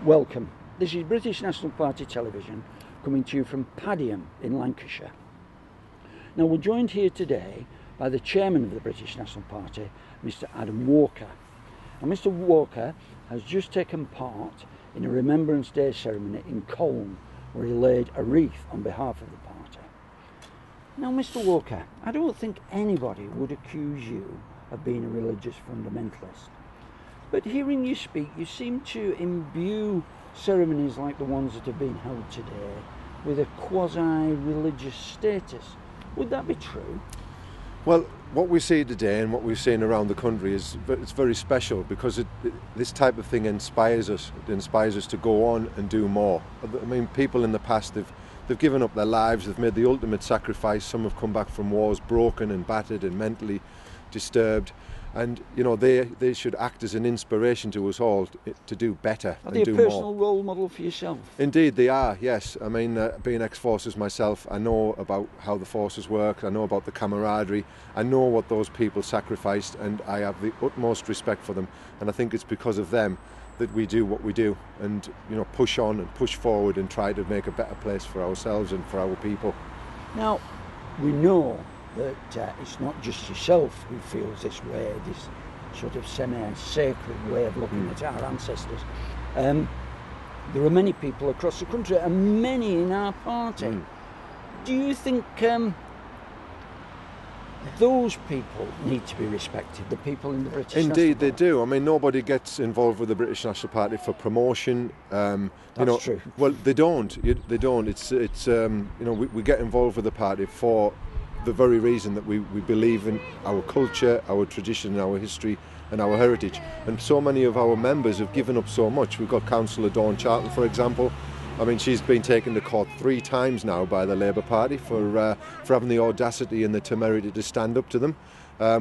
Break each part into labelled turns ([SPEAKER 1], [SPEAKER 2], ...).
[SPEAKER 1] Welcome. This is British National Party Television coming to you from Padiham in Lancashire. Now we're joined here today by the chairman of the British National Party, Mr. Adam Walker. And Mr. Walker has just taken part in a Remembrance Day ceremony in Colne, where he laid a wreath on behalf of the party. Now Mr. Walker, I don't think anybody would accuse you of being a religious fundamentalist. But hearing you speak, you seem to imbue ceremonies like the ones that have been held today with a quasi-religious status. Would that be true?
[SPEAKER 2] Well, what we see today and what we've seen around the country is it's very special because this type of thing inspires us. It inspires us to go on and do more. I mean, people in the past, they've given up their lives, they've made the ultimate sacrifice. Some have come back from wars broken and battered and mentally disturbed. And, you know, they should act as an inspiration to us all to do better and do more.
[SPEAKER 1] Are they a personal role model for yourself?
[SPEAKER 2] Indeed, they are, yes. I mean, being ex-forces myself, I know about how the forces work, I know about the camaraderie, I know what those people sacrificed, and I have the utmost respect for them. And I think it's because of them that we do what we do and, you know, push on and push forward and try to make a better place for ourselves and for our people.
[SPEAKER 1] Now, we know that it's not just yourself who feels this way, this sort of semi-sacred way of looking at our ancestors. There are many people across the country and many in our party. Do you think those people need to be respected, the people in the British National Party?
[SPEAKER 2] Indeed they do. I mean, nobody gets involved with the British National Party for promotion.
[SPEAKER 1] That's true.
[SPEAKER 2] Well, they don't. They don't. It's you know, we get involved with the party for the very reason that we believe in our culture, our tradition, our history and our heritage. And so many of our members have given up so much. We've got Councillor Dawn Charlton, for example. I mean, she's been taken to court 3 times now by the Labour Party for having the audacity and the temerity to stand up to them.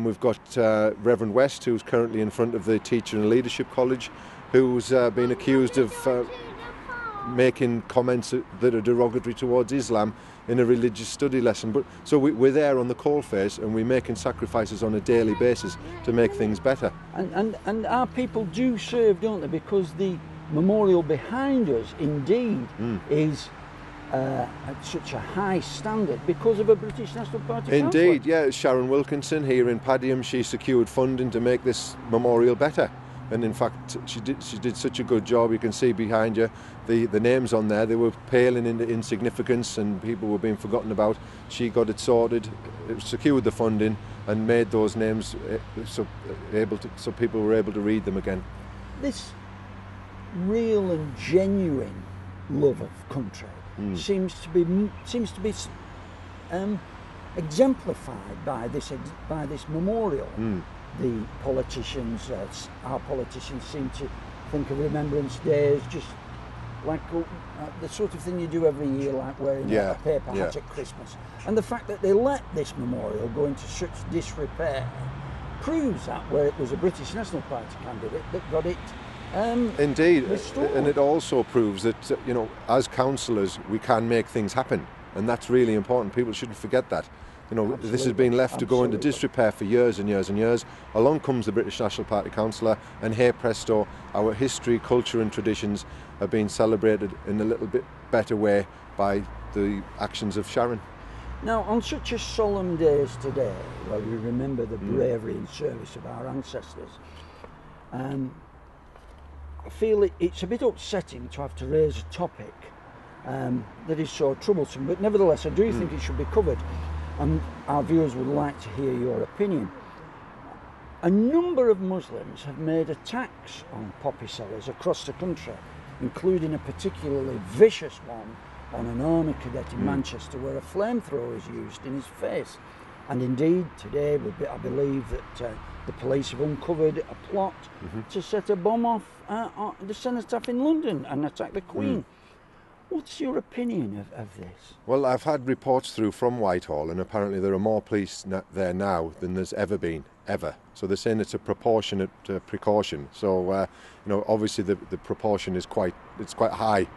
[SPEAKER 2] We've got Reverend West, who's currently in front of the Teacher and Leadership College, who's been accused of making comments that are derogatory towards Islam in a religious study lesson. But so we're there on the coalface and we're making sacrifices on a daily basis to make things better.
[SPEAKER 1] And our people do serve, don't they? Because the memorial behind us indeed is at such a high standard because of a British National Party
[SPEAKER 2] Indeed, yeah. Sharon Wilkinson here in Padiham, she secured funding to make this memorial better. And in fact, she did such a good job. You can see behind you the names on there. They were paling into insignificance and people were being forgotten about. She got it sorted, secured the funding and made those names so people were able to read them again. This
[SPEAKER 1] real and genuine love of country seems to be exemplified by this memorial. The politicians, our politicians seem to think of Remembrance Day as just like the sort of thing you do every year, like wearing a paper hat at Christmas. And the fact that they let this memorial go into such disrepair proves that where it was a British National Party candidate that got it
[SPEAKER 2] indeed
[SPEAKER 1] restored.
[SPEAKER 2] And it also proves that you know, as councillors we can make things happen, and that's really important. People shouldn't forget that. You know,
[SPEAKER 1] Absolutely.
[SPEAKER 2] This has been left to go into disrepair for years and years and years. Along comes the British National Party councillor, and hey presto, our history, culture and traditions are being celebrated in a little bit better way by the actions of Sharon.
[SPEAKER 1] Now, on such a solemn day as today, where we remember the bravery and service of our ancestors, I feel it's a bit upsetting to have to raise a topic that is so troublesome, but nevertheless I do think it should be covered. And our viewers would like to hear your opinion. A number of Muslims have made attacks on poppy sellers across the country, including a particularly vicious one on an army cadet in Manchester where a flamethrower is used in his face. And indeed, today I believe that the police have uncovered a plot to set a bomb off the cenotaph in London and attack the Queen. What's your opinion of this?
[SPEAKER 2] Well, I've had reports through from Whitehall, and apparently there are more police there now than there's ever been, ever. So they're saying it's a proportionate precaution. So, you know, obviously the proportion is quite high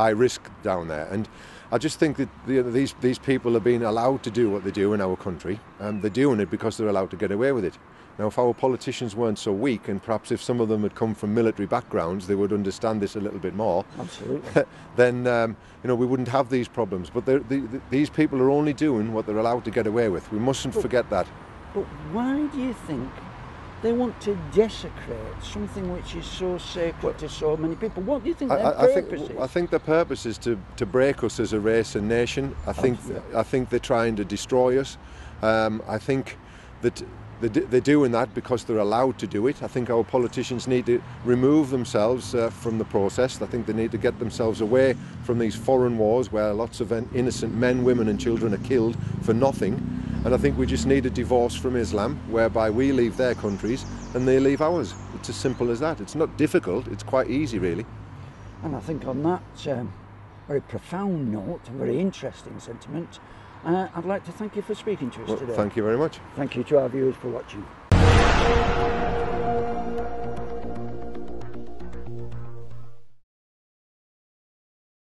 [SPEAKER 2] risk down there. And I just think that these people are being allowed to do what they do in our country. They're doing it because they're allowed to get away with it. Now, if our politicians weren't so weak, and perhaps if some of them had come from military backgrounds, they would understand this a little bit more.
[SPEAKER 1] Absolutely.
[SPEAKER 2] Then we wouldn't have these problems. But these people are only doing what they're allowed to get away with. We mustn't forget that.
[SPEAKER 1] But why do you think they want to desecrate something which is so sacred to so many people? What do you think their purpose is?
[SPEAKER 2] I think the purpose is to break us as a race and nation. I think they're trying to destroy us. I think that they're doing that because they're allowed to do it. I think our politicians need to remove themselves from the process. I think they need to get themselves away from these foreign wars where lots of innocent men, women and children are killed for nothing. And I think we just need a divorce from Islam, whereby we leave their countries and they leave ours. It's as simple as that. It's not difficult, it's quite easy really.
[SPEAKER 1] And I think on that very profound note, a very interesting sentiment, I'd like to thank you for speaking to us today.
[SPEAKER 2] Thank you very much.
[SPEAKER 1] Thank you to our viewers for watching.